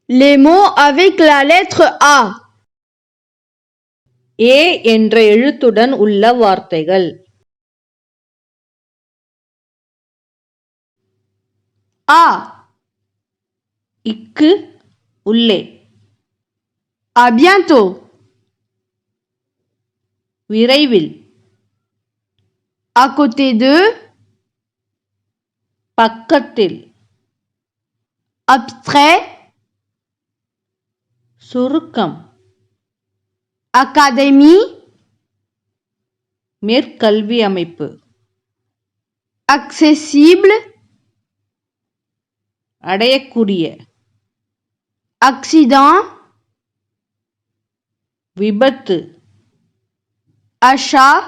Les mots avec la lettre A. ஏ என்ற எழுத்துடன் உள்ள வார்த்தைகள். A. இக்கு உள்ளே. À bientôt. விரைவில். À côté de. பக்கத்தில். Abstrait. சுருக்கம். Académie. மேற்கல்வி அமைப்பு. Accessible. அடையக்கூடிய. Accident. விபத்து. Achat.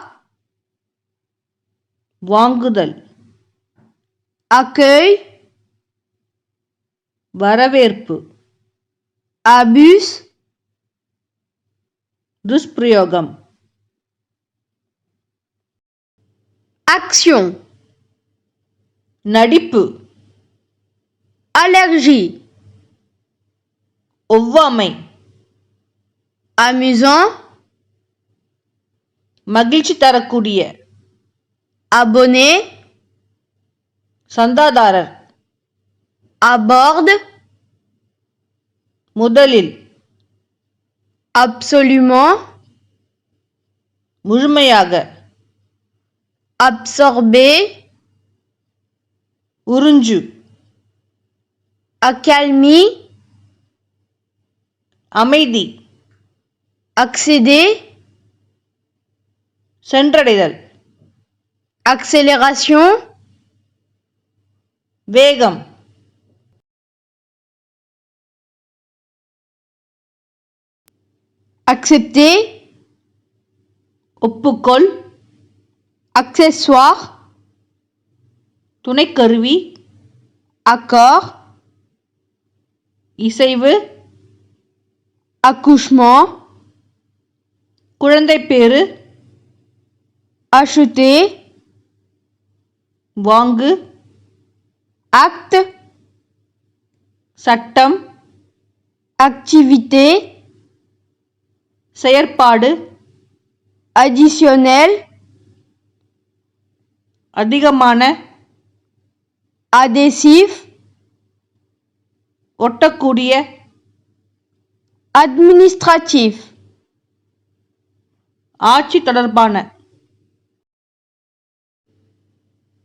வாங்குதல். Accueil. வரவேற்பு. Abus. துஷ்பிரயோகம். Action. நடிப்பு. Allergie. ஒவ்வாமை. Amusant. மகிழ்ச்சி தரக்கூடிய. Abonné. சந்தாதாரர். À bord. முதலில். Absolument. முழுமையாக. Absorber. உறிஞ்சு. Accalmie. அமைதி. Accéder. சென்றடைதல். Accélération. வேகம். Accepter. ஒப்புக்கொள். Accessoire. துணைக்கருவி. Accord. இசைவு. Accouchement. குழந்தை பேறு. Acheter. வாங்கு. Acte. சட்டம். Activité. செயற்பாடு. Additionnel. அதிகமான. Adhésif. ஒட்டக்கூடிய. Administratif. ஆட்சி தொடர்பான.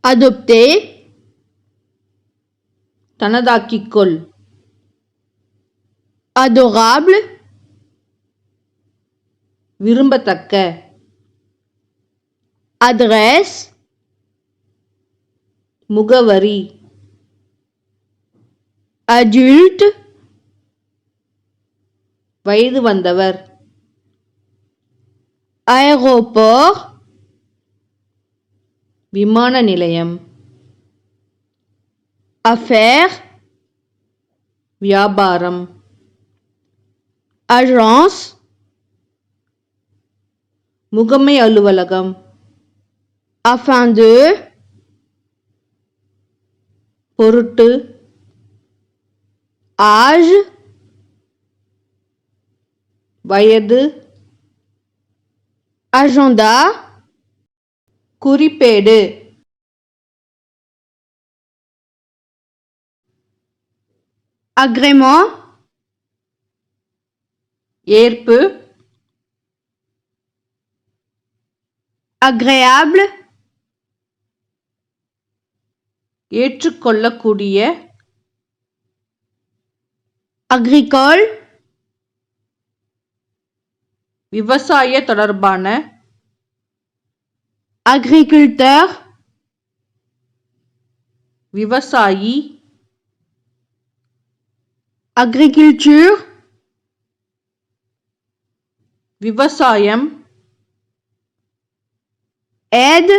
Adopter. தனதாக்கிக்கொள். Adorable. விரும்பத்தக்க. Adresse. முகவரி. Adulte. வயது வந்தவர். Aéroport. விமான நிலையம். Affaire. வியாபாரம். Agence. முகமை அலுவலகம். Afin de. பொருட்டு. Âge. வயது. Agenda. குறிப்பேடு. Agrément. ஏற்பு. Agréable. ஏற்றுக்கொள்ளக்கூடிய. Agricole. விவசாய தொடர்பான. Agriculteur. விவசாயி. Agriculture. விவசாயம். Aide.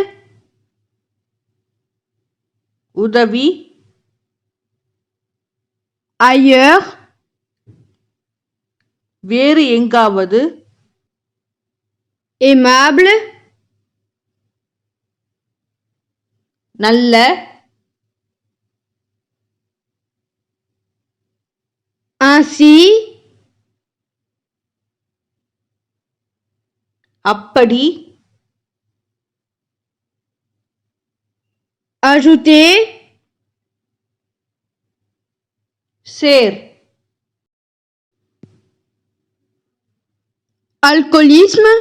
உதவி. Ailleurs. வேறு எங்காவது. Aimable. நல்ல. ainsi, அப்படி, ajouter, சேர், alcoolisme,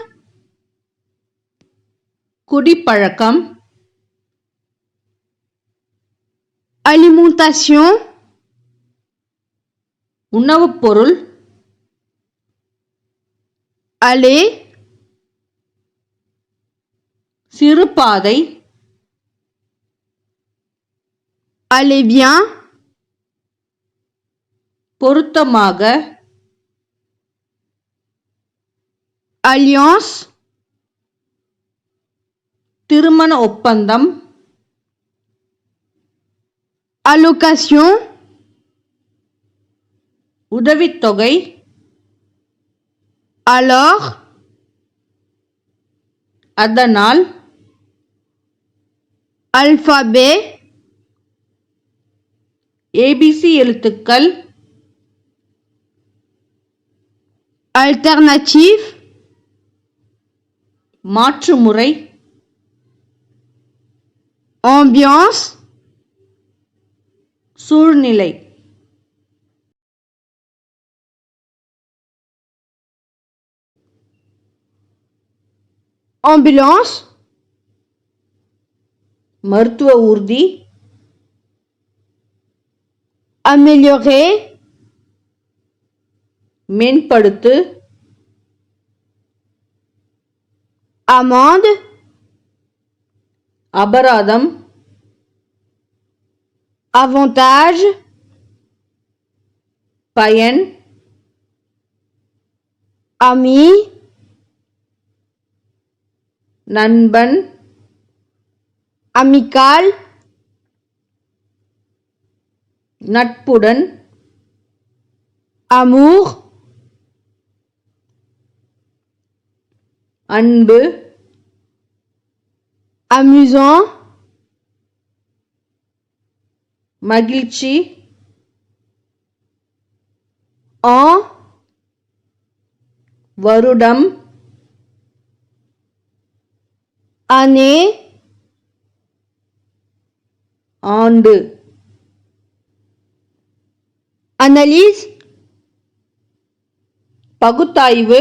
குடிப்பழக்கம், alimentation, உணவுப் பொருள், aller, சிறுபாதை, aller bien, பொருத்தமாக, alliance, திருமண ஒப்பந்தம், allocation, உதவித்தொகை, alors, அதனால், alphabet, ஏபிசி எழுத்துக்கள், alternative, மாற்றுமுறை, ambiance, சூழ்நிலை. ambulance, மருத்துவ ஊர்தி, améliorer, மேம்படுத்து, amende, அபராதம், avantage, பயன், ami, நண்பன், amical, நட்புடன், amour, அன்பு, amusant, மகிழ்ச்சி, en, வருடம், année, ஆண்டு, analyse, பகுத்தாய்வு,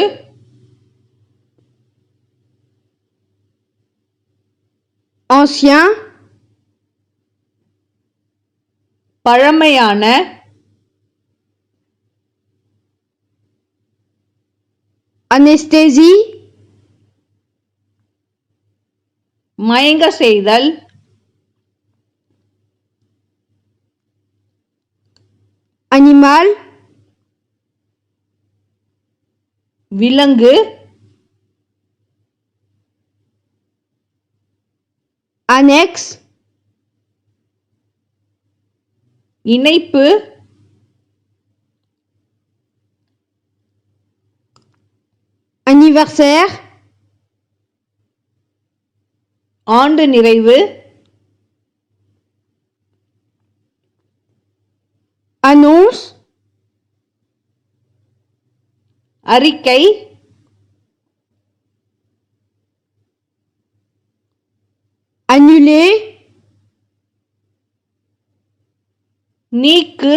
ancien, பழமையான, anesthésie, மயங்க செய்தல், animal, விலங்கு, annexe, இணைப்பு, anniversaire, ஆண்டு நிறைவு, annonce, அறிக்கை, annuler, நீக்கு,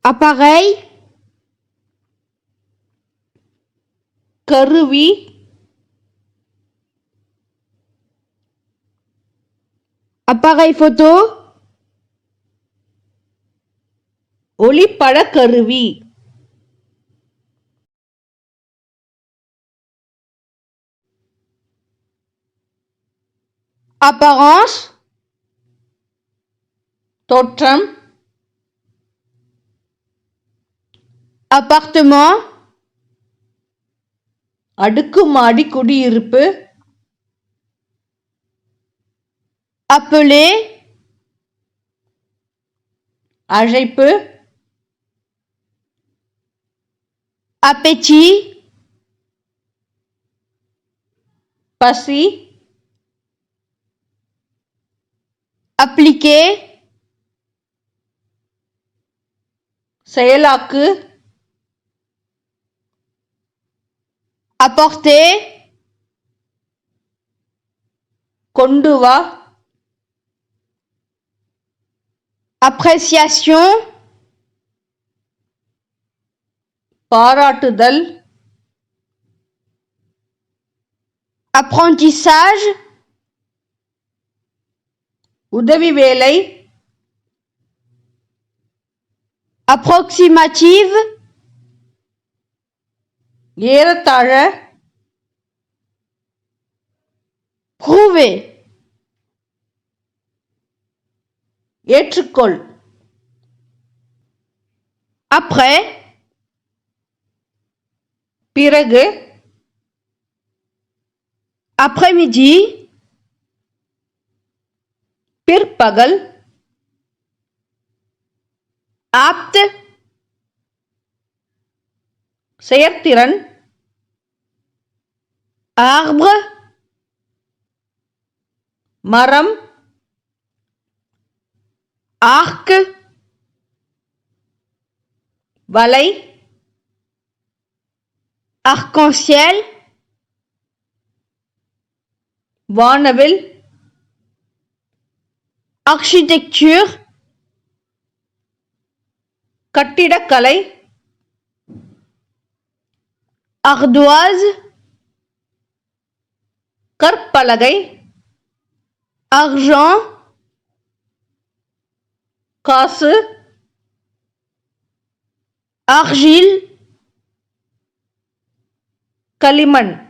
appareil, கருவி, appareil photo, ஒளிப்பட கருவி, apparence, தோற்றம், appartement, அடுக்குமாடி குடியிருப்பு, appeler, அழைப்பு, appétit, பசி, appliquer, செயலாக்கு, apporter, கொண்டு வா, appréciation, பாராட்டுதல், apprentissage, உதவி வேலை, approximative, ஏறத்தாழ, prouver, ஏற்றுக்கொள், après, பிறகு, après-midi, பிற்பகல், apte, செயற்திறன், arbre, மரம், arc, வலை, arc-en-ciel, வானவில், architecture, கட்டிடக்கலை, ardoise, கற்பலகை, argent, காசு, argile, களிமண்.